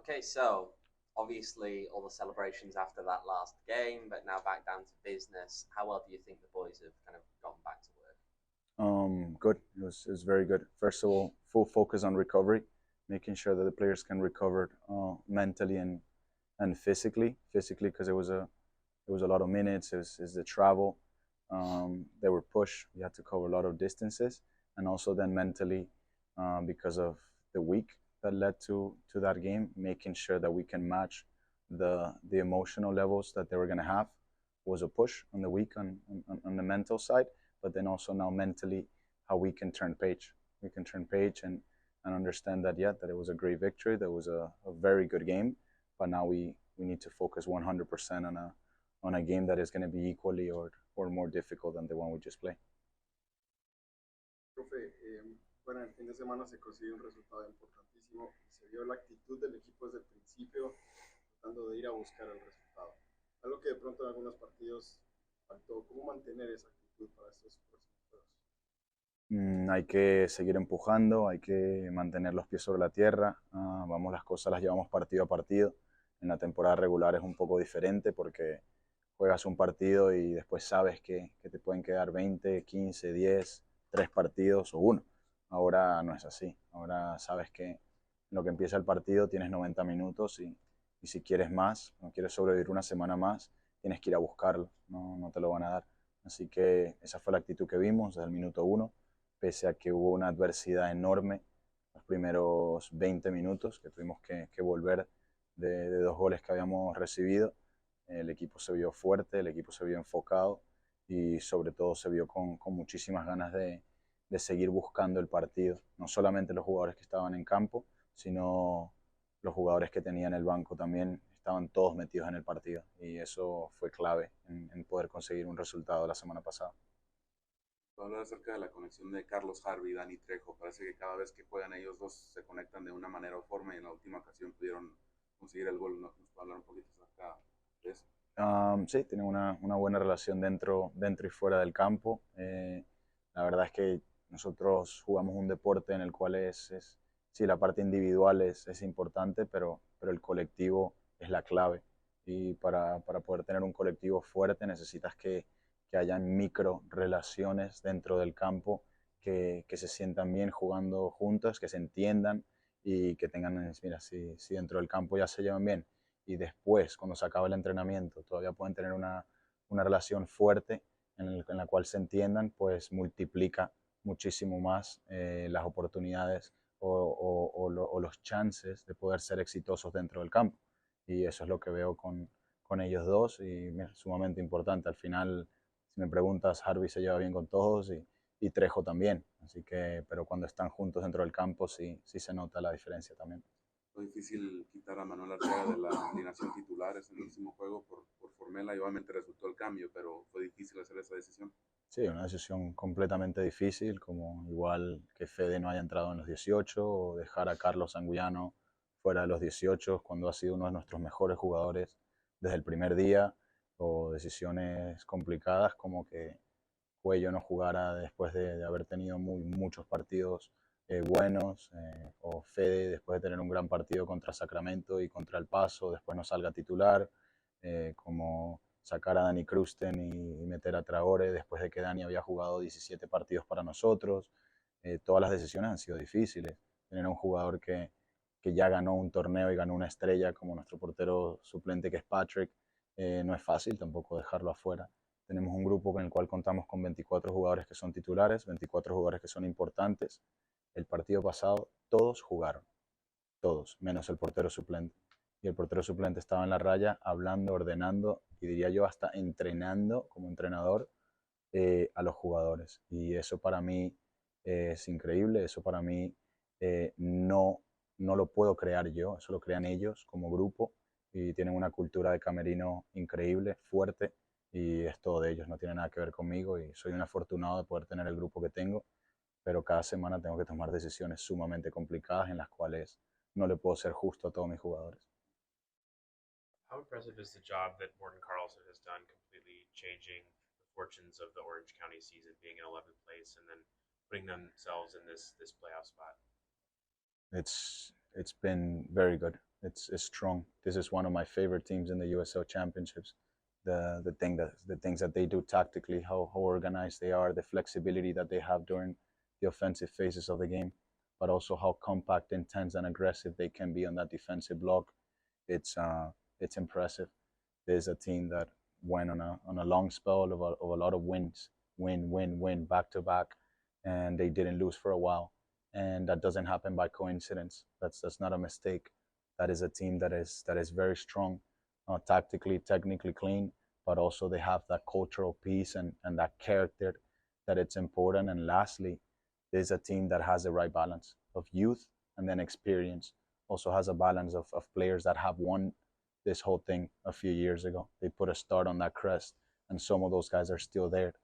Okay, so obviously all the celebrations after that last game, but now back down to business. How well do you think the boys have kind of gone back to work? Good. It was very good. First of all, full focus on recovery, making sure that the players can recover mentally and physically. Physically, because it was a lot of minutes. It's the travel. They were pushed. We had to cover a lot of distances, and also then mentally, because of the week that led to that game, making sure that we can match the emotional levels that they were going to have was a push on the week on the mental side, but then also now mentally how we can turn page. We can turn page and understand that, yeah, that it was a great victory. That was a very good game, but now we need to focus 100% on a game that is going to be equally or more difficult than the one we just played. Profe, bueno, el fin de semana se consiguió un resultado importantísimo y se vio la actitud del equipo desde el principio, tratando de ir a buscar el resultado. Algo que de pronto en algunos partidos faltó. ¿Cómo mantener esa actitud para estos próximos juegos? Hay que seguir empujando, hay que mantener los pies sobre la tierra. Las cosas las llevamos partido a partido. En la temporada regular es un poco diferente porque juegas un partido y después sabes que te pueden quedar 20, 15, 10, 3 partidos o uno. Ahora no es así. Ahora sabes que en lo que empieza el partido tienes 90 minutos y si quieres más, no quieres sobrevivir una semana más, tienes que ir a buscarlo. No te lo van a dar. Así que esa fue la actitud que vimos desde el minuto uno, pese a que hubo una adversidad enorme los primeros 20 minutos que tuvimos que volver de 2 goles que habíamos recibido. El equipo se vio fuerte, el equipo se vio enfocado y sobre todo se vio con muchísimas ganas de seguir buscando el partido. No solamente los jugadores que estaban en campo, sino los jugadores que tenían el banco también estaban todos metidos en el partido y eso fue clave en poder conseguir un resultado la semana pasada. Hablar acerca de la conexión de Carlos Harvey y Dani Trejo. Parece que cada vez que juegan ellos dos se conectan de una manera o forma y en la última ocasión pudieron conseguir el gol. ¿Nos puede hablar un poquito acerca de eso? Sí, tienen una buena relación dentro y fuera del campo. La verdad es que nosotros jugamos un deporte en el cual sí, la parte individual es importante, pero el colectivo es la clave. Y para poder tener un colectivo fuerte necesitas que hayan micro relaciones dentro del campo que se sientan bien jugando juntos, que se entiendan y que tengan, mira, si dentro del campo ya se llevan bien y después, cuando se acaba el entrenamiento, todavía pueden tener una relación fuerte en la cual se entiendan, pues multiplica muchísimo más las oportunidades o los chances de poder ser exitosos dentro del campo. Y eso es lo que veo con ellos dos y mira, sumamente importante. Al final, si me preguntas, Harvey se lleva bien con todos y Trejo también. Así que, pero cuando están juntos dentro del campo sí se nota la diferencia también. Fue difícil quitar a Manuel Arteaga de la alineación titulares en el último juego por Formela y obviamente resultó el cambio, pero fue difícil hacer esa decisión. Sí, una decisión completamente difícil, como igual que Fede no haya entrado en los 18 o dejar a Carlos Anguiano fuera de los 18 cuando ha sido uno de nuestros mejores jugadores desde el primer día, o decisiones complicadas como que Cuello no jugara después de haber tenido muchos partidos buenos, o Fede después de tener un gran partido contra Sacramento y contra El Paso, después no salga titular, como sacar a Dani Krusten y meter a Traore después de que Dani había jugado 17 partidos para nosotros. Todas las decisiones han sido difíciles. Tener a un jugador que ya ganó un torneo y ganó una estrella como nuestro portero suplente que es Patrick, no es fácil tampoco dejarlo afuera. Tenemos un grupo con el cual contamos con 24 jugadores que son titulares, 24 jugadores que son importantes. El partido pasado todos jugaron, todos, menos el portero suplente. Y el portero suplente estaba en la raya hablando, ordenando y diría yo hasta entrenando como entrenador a los jugadores. Y eso para mí es increíble, eso para mí no lo puedo crear yo, eso lo crean ellos como grupo y tienen una cultura de camerino increíble, fuerte, y es todo de ellos, no tiene nada que ver conmigo y soy un afortunado de poder tener el grupo que tengo, pero cada semana tengo que tomar decisiones sumamente complicadas en las cuales no le puedo ser justo a todos mis jugadores. How impressive is the job that Morten Carlson has done, completely changing the fortunes of the Orange County season, being in 11th place and then putting themselves in this playoff spot? It's been very good. it's strong. This is one of my favorite teams in the USL Championships. The things that they do tactically, how organized they are, the flexibility that they have during the offensive phases of the game, but also how compact, intense, and aggressive they can be on that defensive block. It's impressive. There's a team that went on a long spell of a lot of wins, win back to back, and they didn't lose for a while. And that doesn't happen by coincidence. That's not a mistake. That is a team that is very strong, tactically, technically clean, but also they have that cultural piece and that character that it's important. And lastly, there's a team that has the right balance of youth and then experience. Also has a balance of players that have won this whole thing a few years ago. They put a start on that crest, and some of those guys are still there.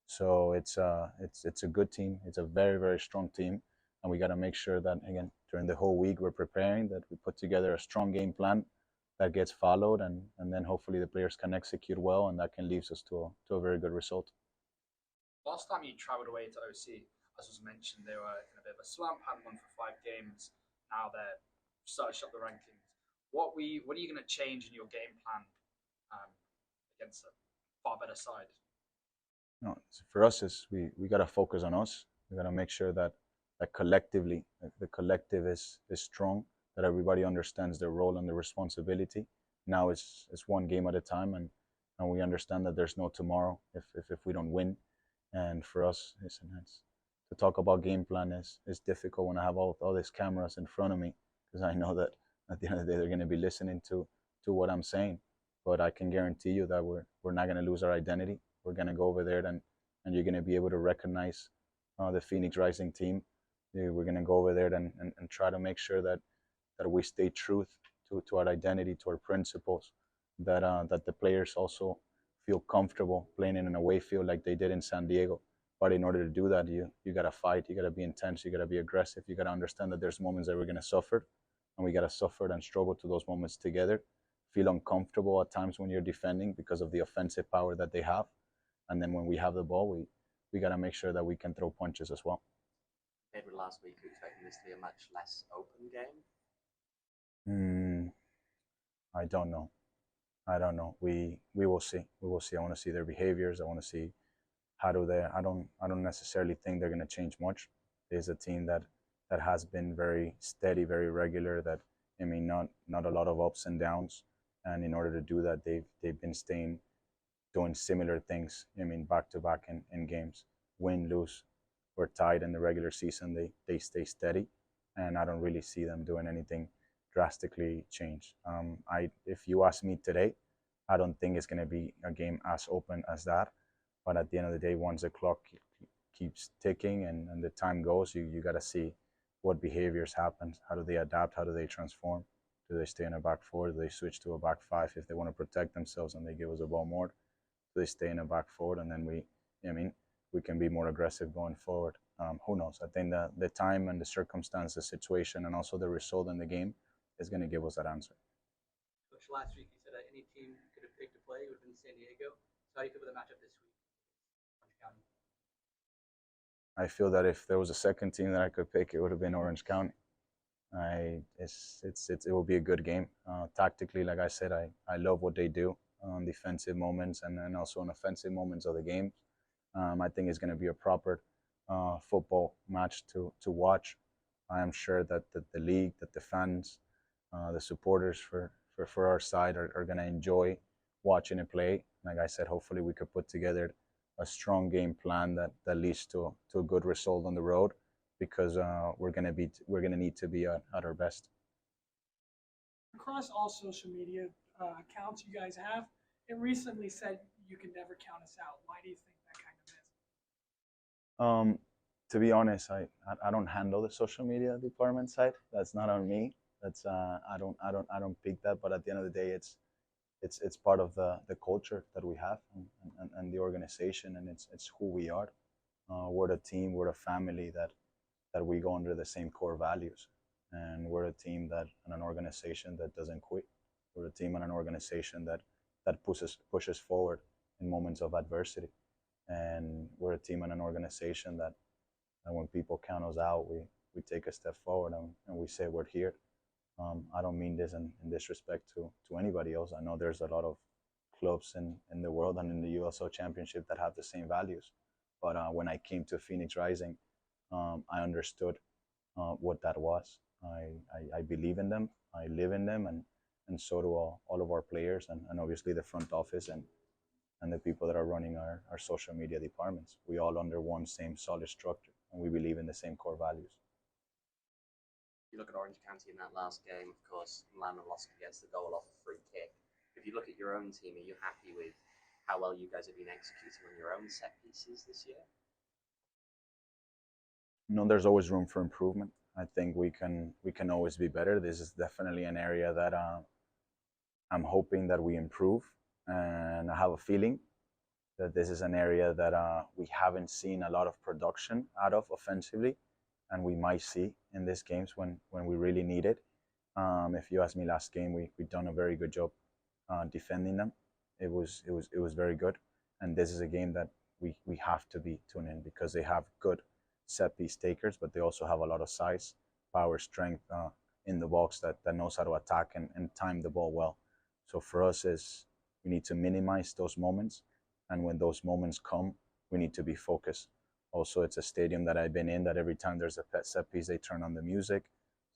So it's a good team. It's a very strong team, and we got to make sure that again during the whole week we're preparing, that we put together a strong game plan that gets followed, and then hopefully the players can execute well, and that can lead us to a very good result. Last time you travelled away to OC, as was mentioned, they were in a bit of a slump, hadn't won for 5 games. Now they're starting up the rankings. What are you going to change in your game plan against a far better side? No, for us, we got to focus on us. We got to make sure that collectively, the collective is strong, that everybody understands their role and their responsibility. Now it's one game at a time, and we understand that there's no tomorrow if we don't win. And for us, it's to talk about game plan is difficult when I have all these cameras in front of me, because I know that at the end of the day they're going to be listening to what I'm saying. But I can guarantee you that we're not going to lose our identity. We're going to go over there and you're going to be able to recognize the Phoenix Rising team. We're going to go over there and try to make sure that we stay true to our identity, to our principles, that the players also feel comfortable playing in an away field like they did in San Diego. But in order to do that, you got to fight, you got to be intense, you got to be aggressive, you got to understand that there's moments that we're going to suffer, and we got to suffer and struggle to those moments together. Feel uncomfortable at times when you're defending because of the offensive power that they have. And then when we have the ball, we got to make sure that we can throw punches as well. Compared with last week, you're expecting this to be a much less open game? I don't know. We will see. We will see. I want to see their behaviors. I want to see how do they. I don't necessarily think they're going to change much. There's a team that has been very steady, very regular. That not a lot of ups and downs. And in order to do that, they've been doing similar things. Back to back in games, win, lose, or tied in the regular season. They stay steady, and I don't really see them doing anything drastically change. If you ask me today, I don't think it's going to be a game as open as that. But at the end of the day, once the clock keeps ticking and the time goes, you got to see what behaviors happen. How do they adapt? How do they transform? Do they stay in a back four? Do they switch to a back five if they want to protect themselves and they give us a ball more? Do they stay in a back four and then we can be more aggressive going forward? Who knows? I think that the time and the circumstance, the situation, and also the result in the game is going to give us that answer. Coach, last week you said that any team could have picked to play would have been San Diego. So how do you feel about the matchup this week against Orange County? I feel that if there was a second team that I could pick, it would have been Orange County. It will be a good game. Tactically, like I said, I love what they do on defensive moments and then also on offensive moments of the game. I think it's going to be a proper football match to watch. I am sure that the league, that the fans, the supporters for our side are going to enjoy watching it play. Like I said, hopefully we could put together a strong game plan that leads to a good result on the road, because we're going to need to be at our best. Across all social media accounts you guys have, it recently said you can never count us out. Why do you think that kind of is? To be honest, I don't handle the social media department side. That's not on me. That's I don't pick that. But at the end of the day, it's part of the culture that we have and the organization, and it's who we are. We're a team. We're a family that we go under the same core values, and we're a team and an organization that doesn't quit. We're a team and an organization that pushes forward in moments of adversity, and we're a team and an organization that when people count us out, we take a step forward and we say we're here. I don't mean this in disrespect to anybody else. I know there's a lot of clubs in the world and in the USO Championship that have the same values. But when I came to Phoenix Rising, I understood what that was. I believe in them. I live in them, and so do all of our players, and obviously the front office and the people that are running our social media departments. We all under one same solid structure, and we believe in the same core values. You look at Orange County in that last game, of course, Lewandowski gets the goal off a free kick. If you look at your own team, are you happy with how well you guys have been executing on your own set pieces this year? No, there's always room for improvement. I think we can always be better. This is definitely an area that I'm hoping that we improve, and I have a feeling that this is an area that we haven't seen a lot of production out of offensively, and we might see in these games when we really need it. If you ask me, last game we done a very good job defending them. It was very good, and this is a game that we have to be tuned in because they have good set piece takers, but they also have a lot of size, power, strength in the box that knows how to attack and time the ball well. So for us is we need to minimize those moments, and when those moments come, we need to be focused. Also, it's a stadium that I've been in that every time there's a set piece, they turn on the music.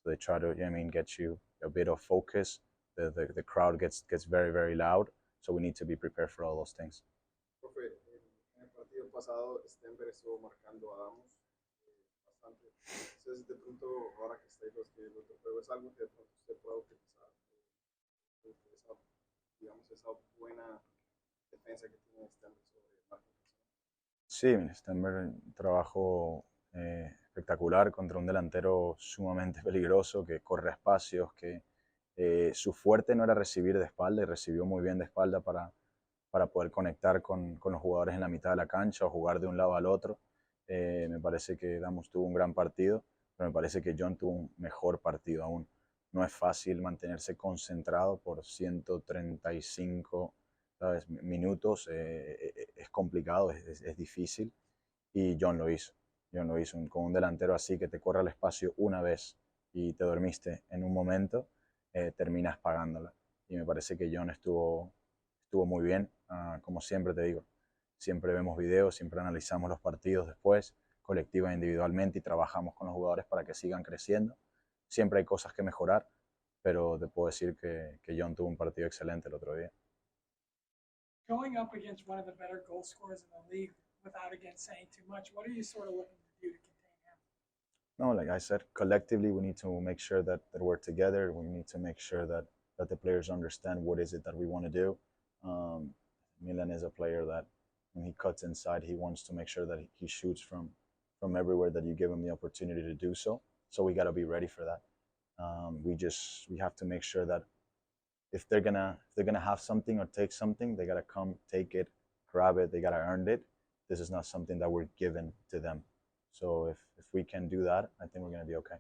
So they try to, get you a bit of focus. The crowd gets very, very loud. So we need to be prepared for all those things. Profe, en el partido pasado, Stenberg estuvo marcando a Damos bastante. Entonces, de pronto, ahora que estáis los que el otro juego, es algo que de pronto usted pueda utilizar. Esa, digamos, esa buena defensa que tiene Stenberg sobre el marco. Sí, Stenberg trabajó espectacular contra un delantero sumamente peligroso que corre espacios, que su fuerte no era recibir de espalda y recibió muy bien de espalda para poder conectar con los jugadores en la mitad de la cancha o jugar de un lado al otro. Me parece que Damos tuvo un gran partido, pero me parece que John tuvo un mejor partido aún. No es fácil mantenerse concentrado por 135 minutos, es complicado, es difícil, y John lo hizo. Con un delantero así que te corre el espacio una vez y te dormiste en un momento, terminas pagándola. Y me parece que John estuvo muy bien. Como siempre te digo, siempre vemos videos, siempre analizamos los partidos después, colectiva e individualmente, y trabajamos con los jugadores para que sigan creciendo. Siempre hay cosas que mejorar, pero te puedo decir que John tuvo un partido excelente el otro día. Going up against one of the better goal scorers in the league, without again saying too much, what are you sort of looking to do to contain him? No, like I said, collectively we need to make sure that we're together. We need to make sure that the players understand what is it that we want to do. Milan is a player that when he cuts inside, he wants to make sure that he shoots from everywhere that you give him the opportunity to do so. So we got to be ready for that. We have to make sure that if they're gonna have something or take something, they gotta come, take it, grab it. They gotta earn it. This is not something that we're given to them. So if we can do that, I think we're gonna be okay.